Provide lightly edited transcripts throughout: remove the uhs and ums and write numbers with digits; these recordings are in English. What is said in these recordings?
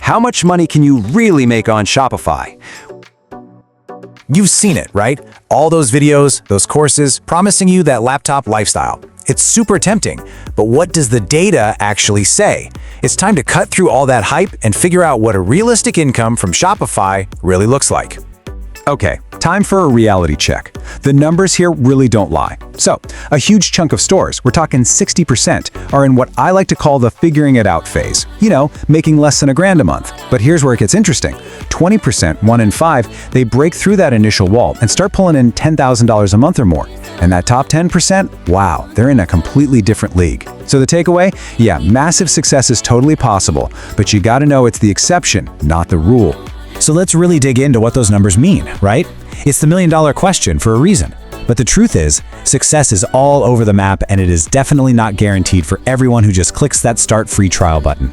How much money can you really make on Shopify? You've seen it, right? All those videos, those courses, promising you that laptop lifestyle. It's super tempting, but what does the data actually say? It's time to cut through all that hype and figure out what a realistic income from Shopify really looks like. Okay, time for a reality check. The numbers here really don't lie. So, a huge chunk of stores, we're talking 60%, are in what I like to call the figuring it out phase. You know, making less than $1,000 a month. But here's where it gets interesting. 20%, 1 in 5, they break through that initial wall and start pulling in $10,000 a month or more. And that top 10%, wow, they're in a completely different league. So the takeaway? Yeah, massive success is totally possible, but you gotta know it's the exception, not the rule. So let's really dig into what those numbers mean, right? It's the million-dollar question for a reason. But the truth is, success is all over the map, and it is definitely not guaranteed for everyone who just clicks that start free trial button.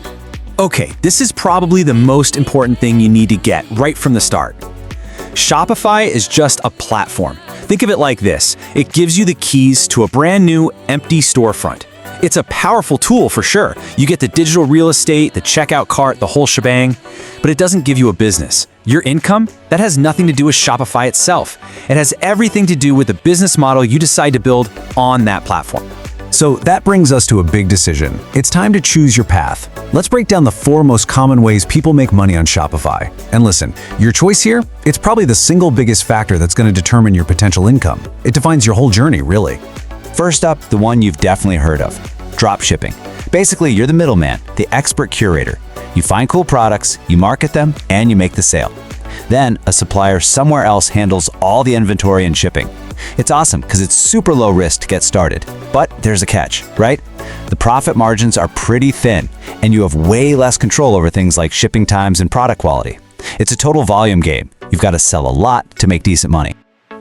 Okay, this is probably the most important thing you need to get right from the start. Shopify is just a platform. Think of it like this. It gives you the keys to a brand new, empty storefront. It's a powerful tool for sure. You get the digital real estate, the checkout cart, the whole shebang, but it doesn't give you a business. Your income, that has nothing to do with Shopify itself. It has everything to do with the business model you decide to build on that platform. So that brings us to a big decision. It's time to choose your path. Let's break down the 4 most common ways people make money on Shopify. And listen, your choice here, it's probably the single biggest factor that's going to determine your potential income. It defines your whole journey, really. First up, the one you've definitely heard of, drop shipping. Basically, you're the middleman, the expert curator. You find cool products, you market them, and you make the sale. Then, a supplier somewhere else handles all the inventory and shipping. It's awesome because it's super low risk to get started. But there's a catch, right? The profit margins are pretty thin, and you have way less control over things like shipping times and product quality. It's a total volume game. You've got to sell a lot to make decent money.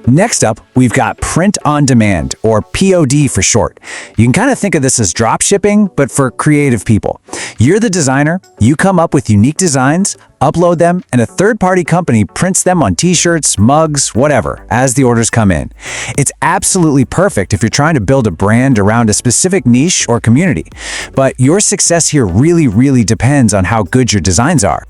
Next up, we've got print on demand, or POD for short. You can kind of think of this as drop shipping, but for creative people. You're the designer, you come up with unique designs, upload them, and a third-party company prints them on t-shirts, mugs, whatever, as the orders come in. It's absolutely perfect if you're trying to build a brand around a specific niche or community. But your success here really depends on how good your designs are.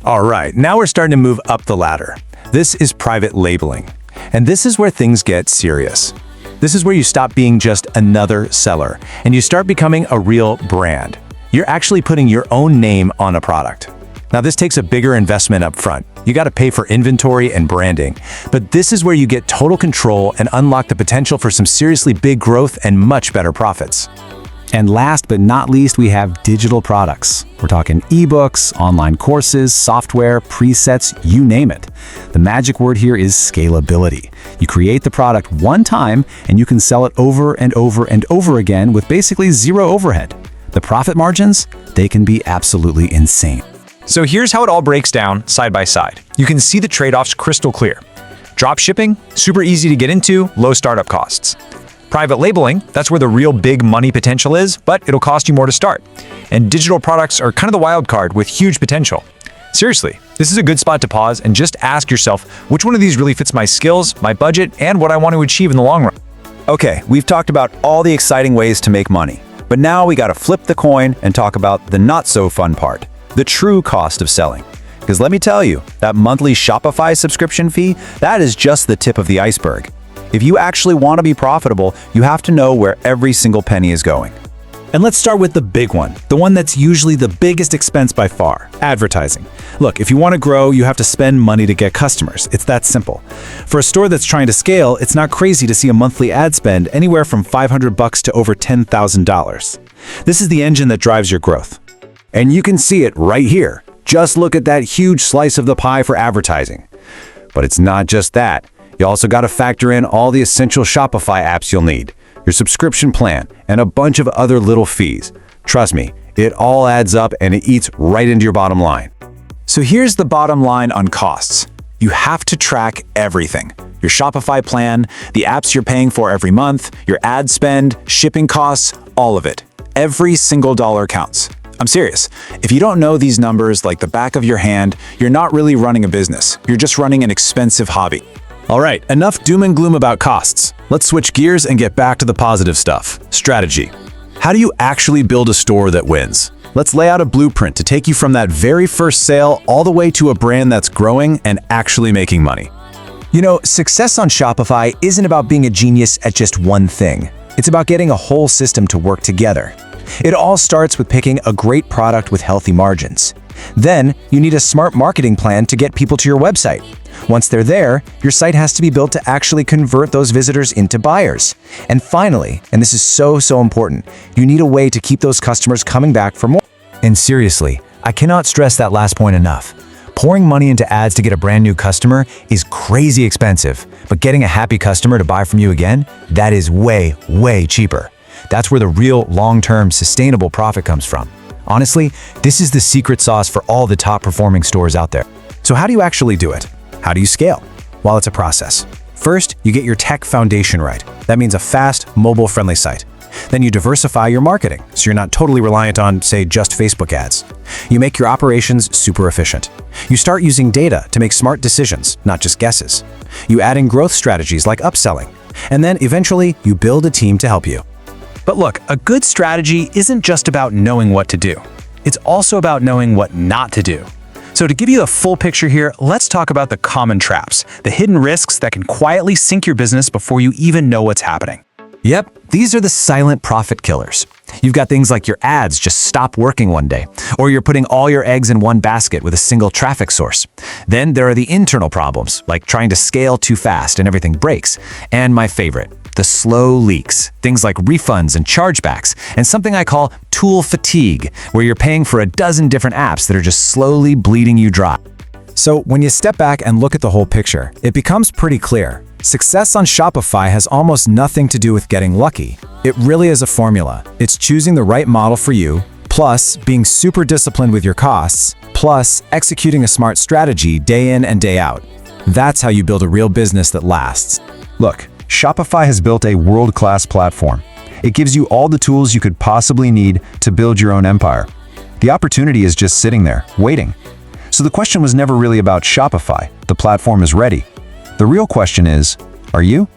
All right, now we're starting to move up the ladder. This is private labeling. And this is where things get serious. This is where you stop being just another seller and you start becoming a real brand. You're actually putting your own name on a product. Now, this takes a bigger investment up front. You got to pay for inventory and branding, but this is where you get total control and unlock the potential for some seriously big growth and much better profits. And last but not least, we have digital products. We're talking ebooks, online courses, software, presets, you name it. The magic word here is scalability. You create the product one time and you can sell it over and over again with basically zero overhead. The profit margins, they can be absolutely insane. So here's how it all breaks down side by side. You can see the trade-offs crystal clear. Drop shipping, super easy to get into, low startup costs. Private labeling, that's where the real big money potential is, but it'll cost you more to start. And digital products are kind of the wild card with huge potential. Seriously, this is a good spot to pause and just ask yourself which one of these really fits my skills, my budget, and what I want to achieve in the long run. Okay, we've talked about all the exciting ways to make money, but now we got to flip the coin and talk about the not so fun part, the true cost of selling. Because let me tell you, that monthly Shopify subscription fee, that is just the tip of the iceberg. If you actually want to be profitable, you have to know where every single penny is going. And let's start with the big one, the one that's usually the biggest expense by far, advertising. Look, if you want to grow, you have to spend money to get customers. It's that simple. For a store that's trying to scale, it's not crazy to see a monthly ad spend anywhere from $500 to over $10,000. This is the engine that drives your growth. And you can see it right here. Just look at that huge slice of the pie for advertising. But it's not just that. You also got to factor in all the essential Shopify apps you'll need, your subscription plan, and a bunch of other little fees. Trust me, it all adds up and it eats right into your bottom line. So here's the bottom line on costs. You have to track everything. Your Shopify plan, the apps you're paying for every month, your ad spend, shipping costs, all of it. Every single dollar counts. I'm serious. If you don't know these numbers like the back of your hand, you're not really running a business. You're just running an expensive hobby. All right, enough doom and gloom about costs. Let's switch gears and get back to the positive stuff, strategy. How do you actually build a store that wins? Let's lay out a blueprint to take you from that very first sale all the way to a brand that's growing and actually making money. You know, success on Shopify isn't about being a genius at just one thing. It's about getting a whole system to work together. It all starts with picking a great product with healthy margins. Then, you need a smart marketing plan to get people to your website. Once they're there, your site has to be built to actually convert those visitors into buyers. And finally, and this is so important, you need a way to keep those customers coming back for more. And seriously, I cannot stress that last point enough. Pouring money into ads to get a brand new customer is crazy expensive, but getting a happy customer to buy from you again, that is way cheaper. That's where the real long-term sustainable profit comes from. Honestly, this is the secret sauce for all the top performing stores out there. So how do you actually do it? How do you scale? Well, it's a process. First, you get your tech foundation right. That means a fast, mobile-friendly site. Then you diversify your marketing, so you're not totally reliant on, say, just Facebook ads. You make your operations super efficient. You start using data to make smart decisions, not just guesses. You add in growth strategies like upselling. And then eventually, you build a team to help you. But look, a good strategy isn't just about knowing what to do. It's also about knowing what not to do. So to give you the full picture here, let's talk about the common traps, the hidden risks that can quietly sink your business before you even know what's happening. Yep, these are the silent profit killers. You've got things like your ads just stop working one day, or you're putting all your eggs in one basket with a single traffic source. Then there are the internal problems, like trying to scale too fast and everything breaks. And my favorite, the slow leaks, things like refunds and chargebacks, and something I call tool fatigue, where you're paying for a dozen different apps that are just slowly bleeding you dry. So when you step back and look at the whole picture, it becomes pretty clear. Success on Shopify has almost nothing to do with getting lucky. It really is a formula. It's choosing the right model for you, plus being super disciplined with your costs, plus executing a smart strategy day in and day out. That's how you build a real business that lasts. Look, Shopify has built a world-class platform. It gives you all the tools you could possibly need to build your own empire. The opportunity is just sitting there, waiting. So the question was never really about Shopify. The platform is ready. The real question is, are you?